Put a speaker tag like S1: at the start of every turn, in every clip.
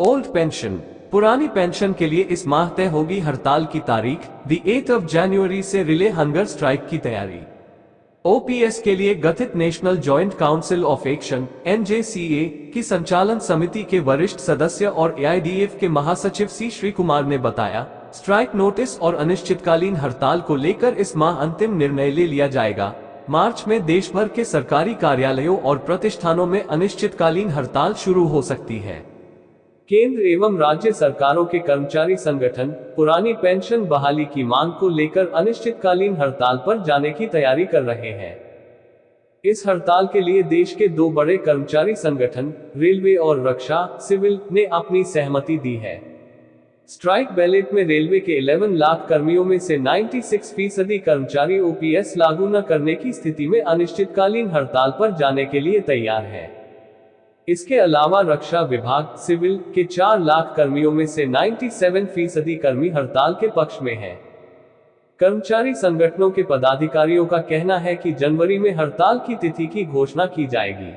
S1: Old pension, पुरानी pension के लिए इस माह तय होगी हड़ताल की तारीख। दी 8 जनवरी से रिले हंगर स्ट्राइक की तैयारी। ओपीएस के लिए गठित national joint council of action (NJCA) की संचालन समिति के वरिष्ठ सदस्य और AIDF के महासचिव सी श्री कुमार ने बताया, स्ट्राइक नोटिस और अनिश्चितकालीन हड़ताल को लेकर इस माह अंतिम निर्णय ले लिया जाएगा। मार्च में देश भर के सरकारी कार्यालयों और प्रतिष्ठानों में अनिश्चितकालीन हड़ताल शुरू हो सकती है। केंद्र एवं राज्य सरकारों के कर्मचारी संगठन पुरानी पेंशन बहाली की मांग को लेकर अनिश्चितकालीन हड़ताल पर जाने की तैयारी कर रहे हैं। इस हड़ताल के लिए देश के दो बड़े कर्मचारी संगठन रेलवे और रक्षा सिविल ने अपनी सहमति दी है। स्ट्राइक बैलेट में रेलवे के 11 लाख कर्मियों में से 96% कर्मचारी ओपीएस लागू न करने की स्थिति में अनिश्चितकालीन हड़ताल पर जाने के लिए तैयार है। इसके अलावा रक्षा विभाग सिविल के 4 लाख कर्मियों में से 97% कर्मी हड़ताल के पक्ष में हैं। कर्मचारी संगठनों के पदाधिकारियों का कहना है कि जनवरी में हड़ताल की तिथि की घोषणा की जाएगी।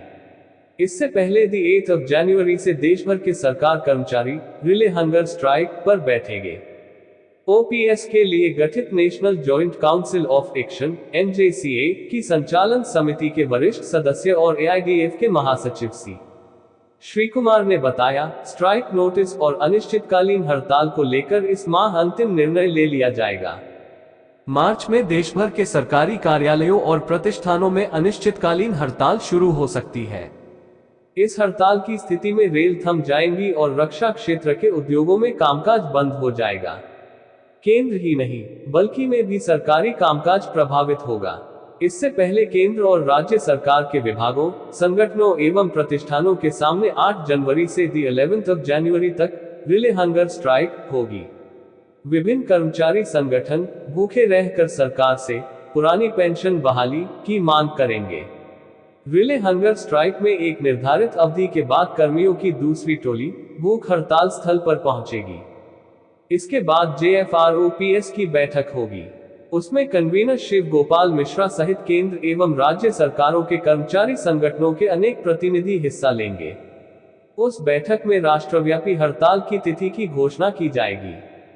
S1: इससे पहले दी 8 जनवरी से देश भर के सरकार कर्मचारी रिले हंगर स्ट्राइक पर बैठेंगे। ओपीएस के लिए गठित national joint council of action (NJCA) की संचालन समिति के वरिष्ठ सदस्य और AIDF के महासचिव सी श्री कुमार ने बताया, स्ट्राइक नोटिस और अनिश्चितकालीन हड़ताल को लेकर इस माह अंतिम निर्णय ले लिया जाएगा। मार्च में देश भर के सरकारी कार्यालयों और प्रतिष्ठानों में अनिश्चितकालीन हड़ताल शुरू हो सकती है। इस हड़ताल की स्थिति में रेल थम जाएंगी और रक्षा क्षेत्र के उद्योगों में कामकाज बंद हो जाएगा। केंद्र ही नहीं बल्कि में भी सरकारी कामकाज प्रभावित होगा। इससे पहले केंद्र और राज्य सरकार के विभागों, संगठनों एवं प्रतिष्ठानों के सामने 8 जनवरी से दी 11 जनवरी तक रिले हंगर स्ट्राइक होगी। विभिन्न कर्मचारी संगठन भूखे रहकर सरकार से पुरानी पेंशन बहाली की मांग करेंगे। रिले हंगर स्ट्राइक में एक निर्धारित अवधि के बाद कर्मियों की दूसरी टोली भूख हड़ताल स्थल पर पहुंचेगी। इसके बाद JFROPS की बैठक होगी। उसमें कन्वीनर शिव गोपाल मिश्रा सहित केंद्र एवं राज्य सरकारों के कर्मचारी संगठनों के अनेक प्रतिनिधि हिस्सा लेंगे। उस बैठक में राष्ट्रव्यापी हड़ताल की तिथि की घोषणा की जाएगी।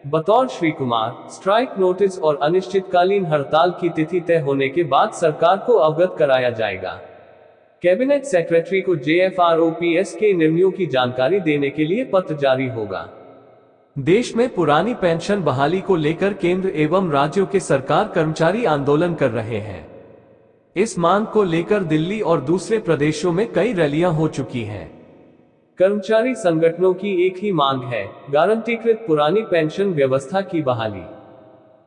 S1: बतौर श्री कुमार, स्ट्राइक नोटिस और अनिश्चितकालीन हड़ताल की तिथि तय होने के बाद सरकार को अवगत कराया जाएगा। कैबिनेट सेक्रेटरी को JFROPS के निर्णयों की जानकारी देने के लिए पत्र जारी होगा। देश में पुरानी पेंशन बहाली को लेकर केंद्र एवं राज्यों के सरकार कर्मचारी आंदोलन कर रहे हैं। इस मांग को लेकर दिल्ली और दूसरे प्रदेशों में कई रैलियां हो चुकी हैं। कर्मचारी संगठनों की एक ही मांग है, गारंटीकृत पुरानी पेंशन व्यवस्था की बहाली।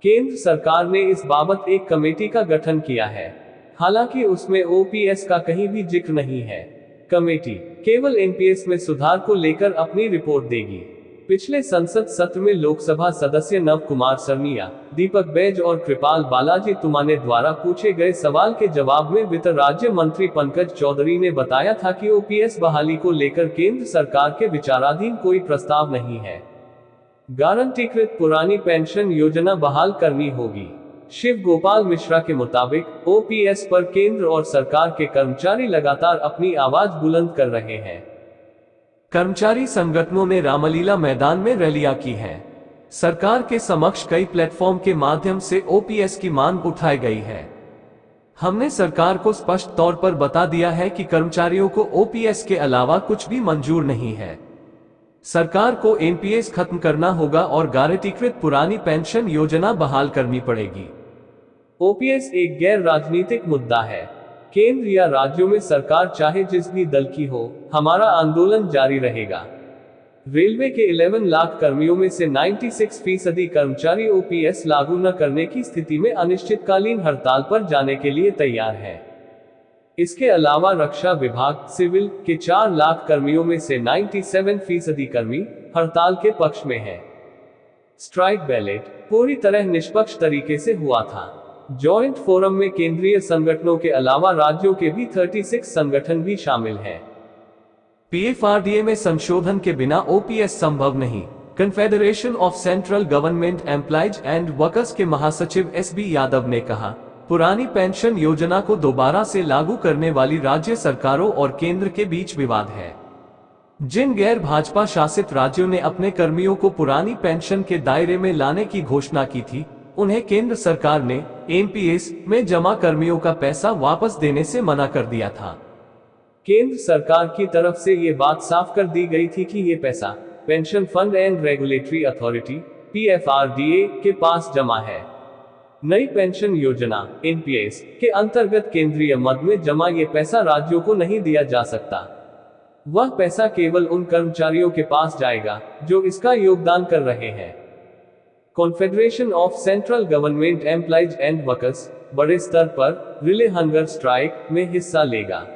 S1: केंद्र सरकार ने इस बाबत एक कमेटी का गठन किया है, हालांकि उसमें ओपीएस का कहीं भी जिक्र नहीं है। कमेटी केवल एनपीएस में सुधार को लेकर अपनी रिपोर्ट देगी। पिछले संसद सत्र में लोकसभा सदस्य नव कुमार सरनिया, दीपक बैज और कृपाल बालाजी तुमाने द्वारा पूछे गए सवाल के जवाब में वित्त राज्य मंत्री पंकज चौधरी ने बताया था कि ओपीएस बहाली को लेकर केंद्र सरकार के विचाराधीन कोई प्रस्ताव नहीं है। गारंटीकृत पुरानी पेंशन योजना बहाल करनी होगी। शिव गोपाल मिश्रा के मुताबिक ओपीएस पर केंद्र और सरकार के कर्मचारी लगातार अपनी आवाज बुलंद कर रहे हैं। कर्मचारी संगठनों ने रामलीला मैदान में रैलियां की हैं। सरकार के समक्ष कई प्लेटफॉर्म के माध्यम से ओपीएस की मांग उठाई गई है। हमने सरकार को स्पष्ट तौर पर बता दिया है कि कर्मचारियों को ओपीएस के अलावा कुछ भी मंजूर नहीं है। सरकार को एनपीएस खत्म करना होगा और गारंटीकृत पुरानी पेंशन योजना बहाल करनी पड़ेगी। ओपीएस एक गैर राजनीतिक मुद्दा है। केंद्र या राज्यों में सरकार चाहे जिस भी दल की हो, हमारा आंदोलन जारी रहेगा। रेलवे के 11 लाख कर्मियों में से 96% कर्मचारी ओपीएस लागू न करने की स्थिति में अनिश्चितकालीन हड़ताल पर जाने के लिए तैयार है। इसके अलावा रक्षा विभाग सिविल के 4 लाख कर्मियों में से 97% कर्मी हड़ताल के पक्ष में है। स्ट्राइक बैलेट पूरी तरह निष्पक्ष तरीके से हुआ था। जॉइंट फोरम में केंद्रीय संगठनों के अलावा राज्यों के भी 36 संगठन भी शामिल हैं। पीएफआरडीए में संशोधन के बिना ओपीएस संभव नहीं। Confederation of central government employees and workers के महासचिव एसबी यादव ने कहा, पुरानी पेंशन योजना को दोबारा से लागू करने वाली राज्य सरकारों और केंद्र के बीच विवाद है। जिन गैर भाजपा शासित राज्यों ने अपने कर्मियों को पुरानी पेंशन के दायरे में लाने की घोषणा की थी, उन्हें केंद्र सरकार ने एनपीएस में जमा कर्मियों का पैसा वापस देने से मना कर दिया था। केंद्र सरकार की तरफ से ये बात साफ कर दी गई थी कि ये पैसा pension fund and regulatory authority PFRDA के पास जमा है। नई पेंशन योजना एनपीएस के अंतर्गत केंद्रीय मद में जमा ये पैसा राज्यों को नहीं दिया जा सकता। वह पैसा केवल उन कर्मचारियों के पास जाएगा जो इसका योगदान कर रहे हैं। Confederation of central government employees and workers बड़े स्तर पर रिले हंगर स्ट्राइक में हिस्सा लेगा।